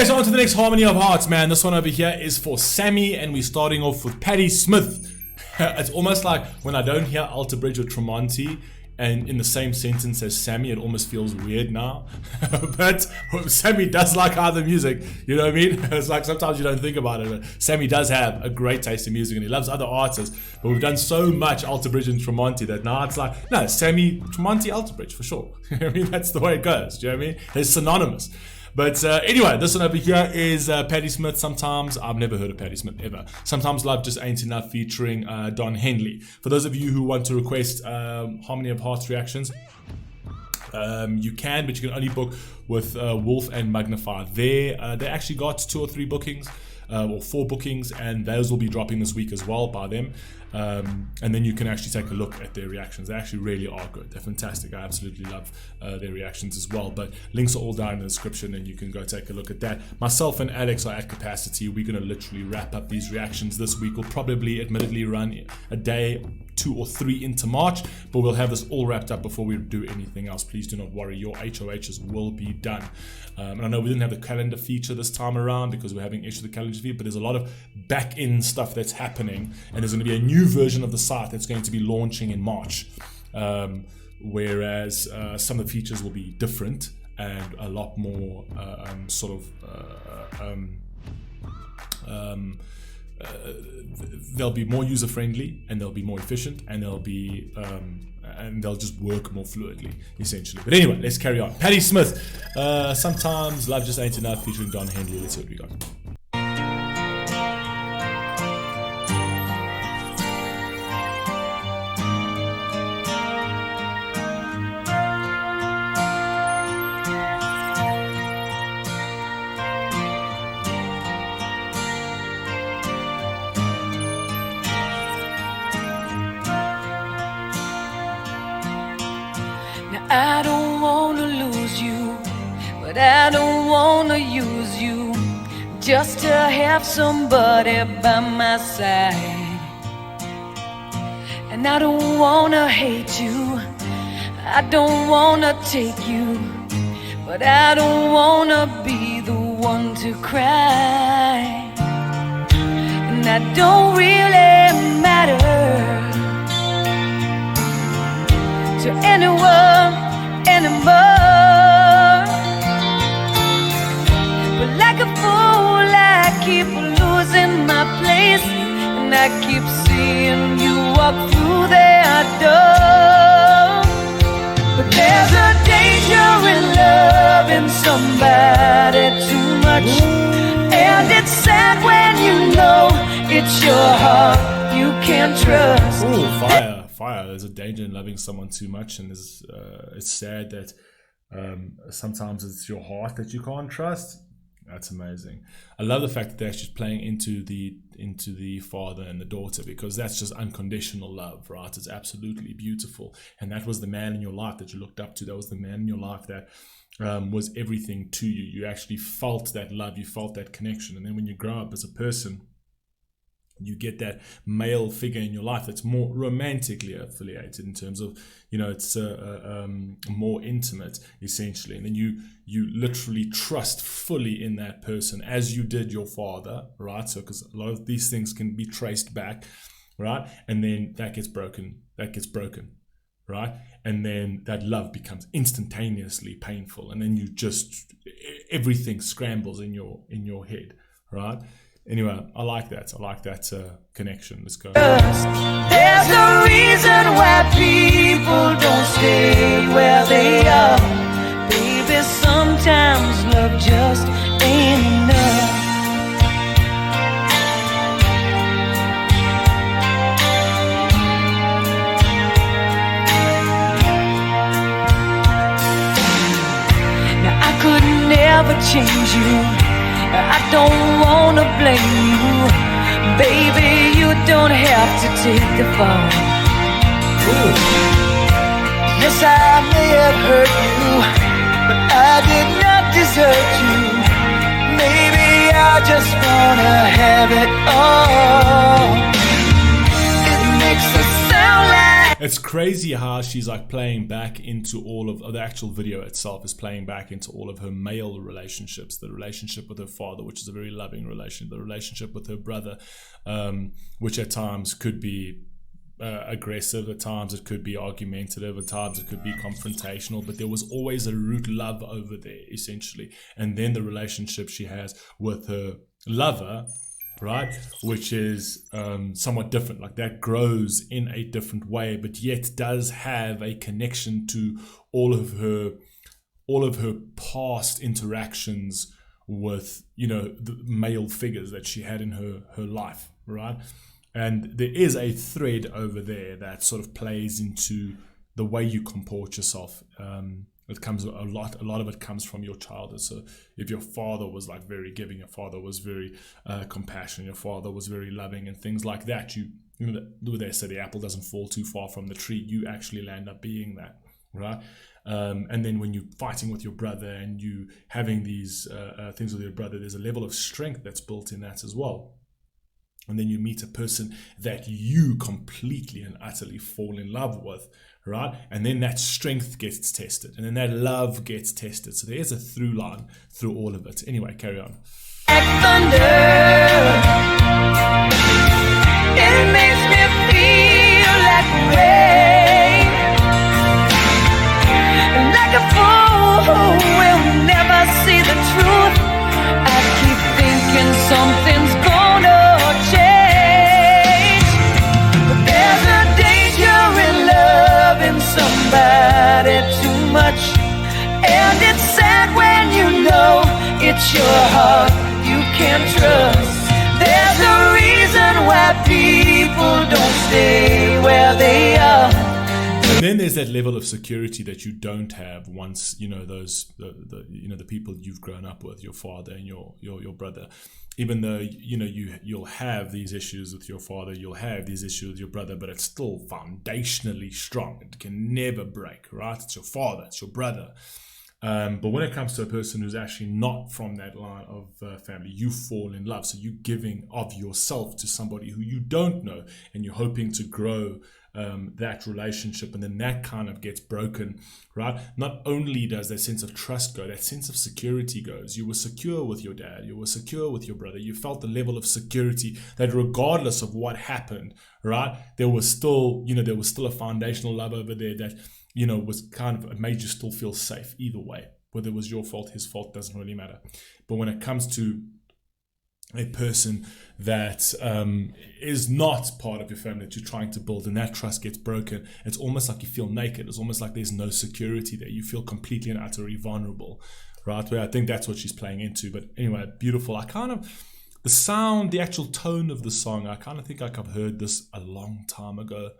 Okay, so on to the next Harmony of Hearts, man. This one over here is for Sammy, and we're starting off with Smyth. It's almost like when I don't hear Alter Bridge or Tremonti and in the same sentence as Sammy, it almost feels weird now. But Sammy does like other music, you know what I mean? It's like sometimes you don't think about it, but Sammy does have a great taste in music and he loves other artists. But we've done so much Alter Bridge and Tremonti that now it's like, no, Sammy, Tremonti, Alter Bridge for sure. I mean, that's the way it goes, do you know what I mean? It's synonymous. But anyway, this one over here is Smyth. Sometimes, I've never heard of Smyth ever. Sometimes Love Just Ain't Enough featuring Don Henley. For those of you who want to request Harmony of Hearts reactions, you can, but you can only book with Wolf and Magnify. They actually got 2 or 3 bookings, or 4 bookings, and those will be dropping this week as well by them. And then you can actually take a look at their reactions. They actually really are good. They're fantastic. I absolutely love their reactions as well. But links are all down in the description and you can go take a look at that. Myself and Alex are at capacity. We're going to literally wrap up these reactions this week. We'll probably admittedly run a day, 2 or 3 into March, but we'll have this all wrapped up before we do anything else. Please do not worry. Your HOHs will be done. And I know we didn't have the calendar feature this time around because we're having issues with the calendar feature, but there's a lot of back-end stuff that's happening, and there's going to be a new version of the site that's going to be launching in March, whereas some of the features will be different and a lot more they'll be more user-friendly and they'll be more efficient and they'll be and they'll just work more fluidly, essentially. But anyway, let's carry on. Smyth, Sometimes Love Just Ain't Enough featuring Don Henley. Let's see what we got. I don't wanna lose you, but I don't wanna use you just to have somebody by my side. And I don't wanna hate you, I don't wanna take you, but I don't wanna be the one to cry. And that don't really matter to anyone anymore. But like a fool I keep losing my place, and I keep seeing you walk through their door. But there's a danger in loving somebody too much, and it's sad when you know it's your heart you can't trust. Ooh, fire. There's a danger in loving someone too much, and it's sad that sometimes it's your heart that you can't trust. That's amazing. I love the fact that they're actually playing into the father and the daughter, because that's just unconditional love, right? It's absolutely beautiful. And that was the man in your life that you looked up to. That was the man in your life that was everything to you. You actually felt that love, you felt that connection. And then when you grow up as a person, you get that male figure in your life that's more romantically affiliated in terms of, you know, it's more intimate, essentially. And then you literally trust fully in that person, as you did your father, right? So, because a lot of these things can be traced back, right? And then that gets broken, right? And then that love becomes instantaneously painful. And then you just, everything scrambles in your head, right? Anyway, I like that connection. Let's go. There's a reason why people don't stay where they are. Baby, sometimes love just ain't enough. Now I could never change you, I don't wanna blame you. Baby, you don't have to take the fall. Ooh. Yes, I may have hurt you, but I did not desert you. Maybe I just wanna have it all. It makes us sound like It's crazy how she's like playing back into all of the actual video itself is playing back into all of her male relationships, the relationship with her father, which is a very loving relationship, the relationship with her brother, which at times could be aggressive, at times it could be argumentative, at times it could be confrontational, but there was always a root love over there, essentially. And then the relationship she has with her lover, right, which is somewhat different, like that grows in a different way, but yet does have a connection to all of her past interactions with, you know, the male figures that she had in her life, right? And there is a thread over there that sort of plays into the way you comport yourself. It comes a lot of it comes from your childhood. So if your father was like very giving, your father was very compassionate, your father was very loving and things like that, you know, they say the apple doesn't fall too far from the tree. You actually land up being that, right? And then when you're fighting with your brother and you having these things with your brother, there's a level of strength that's built in that as well. And then you meet a person that you completely and utterly fall in love with, right? And then that strength gets tested, and then that love gets tested. So there is a through line through all of it. Anyway, carry on. Like thunder, it makes me feel like rain, like a fool who will never see the truth. I keep thinking something's gonna change, but there's a danger in loving somebody too much, and it's sad when you know it's your heart you can't trust. There's a reason why people don't stay where they are. And then there's that level of security that you don't have once, you know, those the people you've grown up with, your father and your brother. Even though, you know, you'll have these issues with your father, you'll have these issues with your brother, but it's still foundationally strong. It can never break, right? It's your father, it's your brother. But when it comes to a person who's actually not from that line of family, you fall in love. So you're giving of yourself to somebody who you don't know, and you're hoping to grow that relationship, and then that kind of gets broken, right? Not only does that sense of trust go, that sense of security goes. You were secure with your dad, you were secure with your brother, you felt the level of security that regardless of what happened, right, there was still a foundational love over there that, you know, was kind of, it made you still feel safe either way. Whether it was your fault, his fault, doesn't really matter. But when it comes to a person that is not part of your family that you're trying to build, and that trust gets broken, it's almost like you feel naked. It's almost like there's no security there. You feel completely and utterly vulnerable, right? Where I think that's what she's playing into. But anyway, beautiful. The sound, the actual tone of the song, I kind of think like I've heard this a long time ago.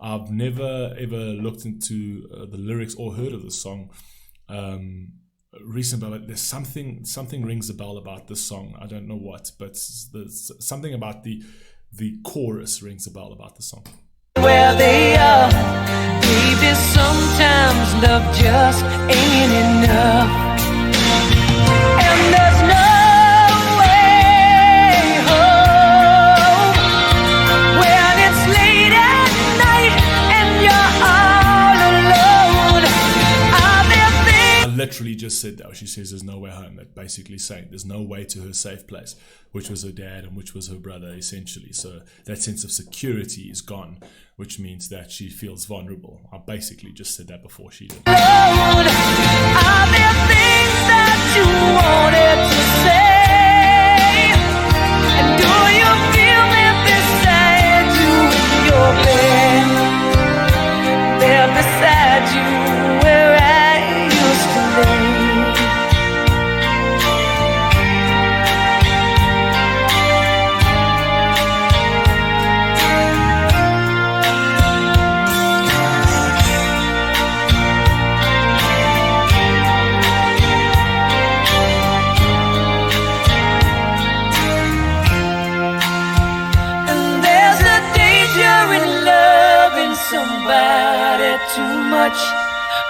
I've never ever looked into the lyrics or heard of the song recently, but there's something rings a bell about this song. I don't know what, but there's something about the chorus rings a bell about the song. Where they are, baby, sometimes love just ain't enough, and there's no way home when it's late at night and you're all alone. Are there things? I literally just said that. She says there's no way home. That basically saying there's no way to her safe place, which was her dad and which was her brother, essentially. So that sense of security is gone, which means that she feels vulnerable. I basically just said that before she did. Are there things that you wanted to say? And do you feel me beside you in your bed? There beside you where I used to lay. Somebody too much,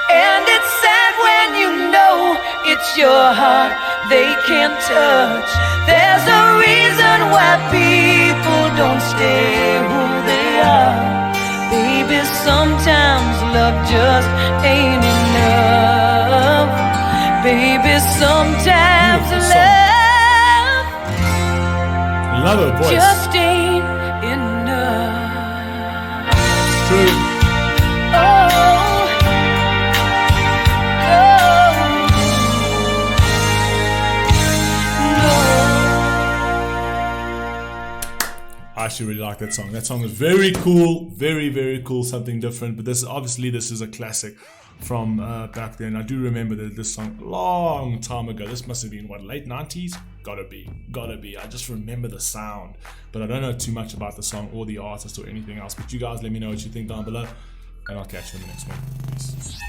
and it's sad when you know it's your heart they can't touch. There's a reason why people don't stay who they are, baby. sometimes love just ain't enough. Baby, sometimes Beautiful song. love Love her voice. just ain't enough. True. Oh, I actually really like that song. That song is very cool, very, very cool, something different. But this is a classic from back then. I do remember this song a long time ago. This must have been, what, late 90s? Gotta be. I just remember the sound. But I don't know too much about the song or the artist or anything else. But you guys let me know what you think down below. And I'll catch you in the next one. Peace.